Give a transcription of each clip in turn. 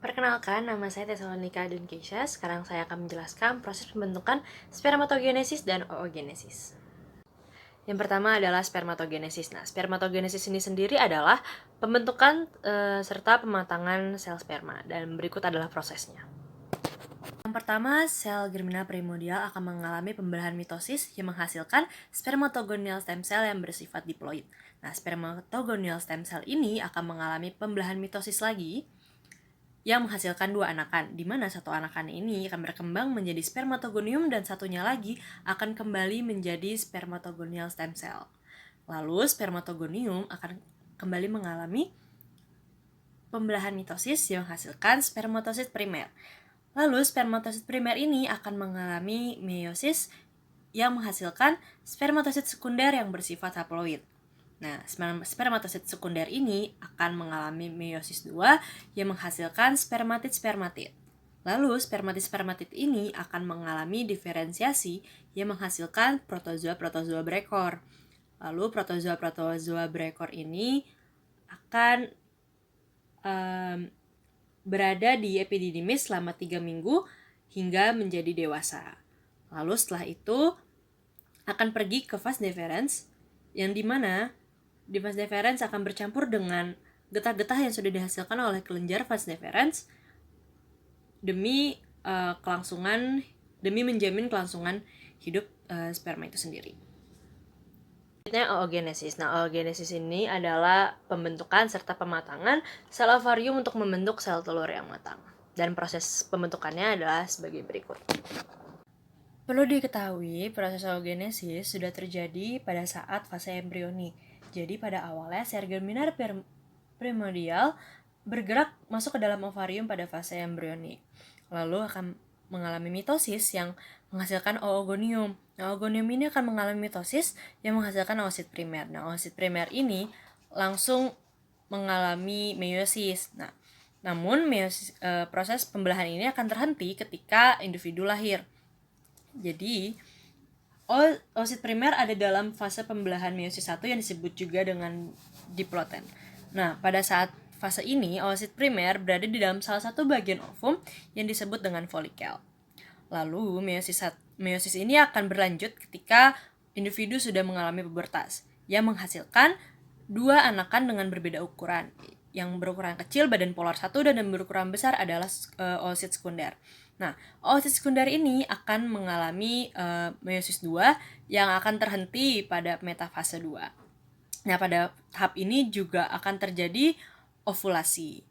Perkenalkan, nama saya Tesalonika Dunkeisha. Sekarang saya akan menjelaskan proses pembentukan spermatogenesis dan oogenesis. Yang pertama adalah spermatogenesis. Nah, spermatogenesis ini sendiri adalah pembentukan serta pematangan sel sperma. Dan berikut adalah prosesnya. Yang pertama, sel germinal primordial akan mengalami pembelahan mitosis yang menghasilkan spermatogonial stem cell yang bersifat diploid. Nah, spermatogonial stem cell ini akan mengalami pembelahan mitosis lagi yang menghasilkan dua anakan, di mana satu anakan ini akan berkembang menjadi spermatogonium dan satunya lagi akan kembali menjadi spermatogonial stem cell. Lalu spermatogonium akan kembali mengalami pembelahan mitosis yang menghasilkan spermatosit primer. Lalu spermatosit primer ini akan mengalami meiosis yang menghasilkan spermatosit sekunder yang bersifat haploid. Nah, spermatosit sekunder ini akan mengalami meiosis 2 yang menghasilkan spermatid-spermatid. Lalu, spermatid-spermatid ini akan mengalami diferensiasi yang menghasilkan protozoa-protozoa berekor. Lalu, protozoa-protozoa berekor ini akan berada di epididymis selama 3 minggu hingga menjadi dewasa. Lalu, setelah itu akan pergi ke vas deferens, yang dimana di vas deferens akan bercampur dengan getah-getah yang sudah dihasilkan oleh kelenjar vas deferens demi menjamin kelangsungan hidup sperma itu sendiri. Selanjutnya oogenesis. Nah, oogenesis ini adalah pembentukan serta pematangan sel ovarium untuk membentuk sel telur yang matang. Dan proses pembentukannya adalah sebagai berikut. Perlu diketahui, proses oogenesis sudah terjadi pada saat fase embrioni. Jadi pada awalnya sel germinal primordial bergerak masuk ke dalam ovarium pada fase embrioni. Lalu akan mengalami mitosis yang menghasilkan oogonium. Nah, oogonium ini akan mengalami mitosis yang menghasilkan oosit primer. Nah, oosit primer ini langsung mengalami meiosis. Nah, namun proses pembelahan ini akan terhenti ketika individu lahir. Jadi, oosit primer ada dalam fase pembelahan meiosis 1 yang disebut juga dengan diploten. Nah, pada saat fase ini, oosit primer berada di dalam salah satu bagian ovum yang disebut dengan folikel. Lalu, meiosis ini akan berlanjut ketika individu sudah mengalami pubertas, yang menghasilkan dua anakan dengan berbeda ukuran. Yang berukuran kecil badan polar 1 dan yang berukuran besar adalah oosit sekunder. Nah, oosit sekunder ini akan mengalami meiosis 2 yang akan terhenti pada metafase 2. Nah, pada tahap ini juga akan terjadi ovulasi.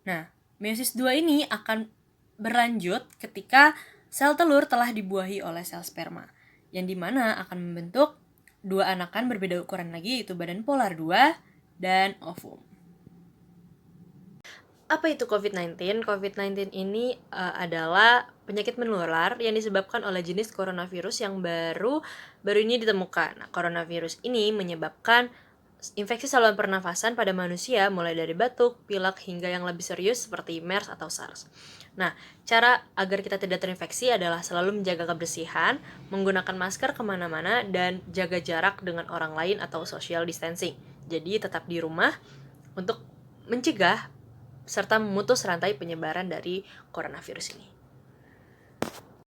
Nah, meiosis 2 ini akan berlanjut ketika sel telur telah dibuahi oleh sel sperma, yang dimana akan membentuk dua anakan berbeda ukuran lagi, yaitu badan polar 2 dan ovum. Apa itu COVID-19? COVID-19 ini adalah penyakit menular yang disebabkan oleh jenis coronavirus yang baru ini ditemukan. Nah, coronavirus ini menyebabkan infeksi saluran pernafasan pada manusia mulai dari batuk, pilek, hingga yang lebih serius seperti MERS atau SARS. Nah, cara agar kita tidak terinfeksi adalah selalu menjaga kebersihan, menggunakan masker kemana-mana, dan jaga jarak dengan orang lain atau social distancing. Jadi tetap di rumah untuk mencegah serta memutus rantai penyebaran dari coronavirus ini.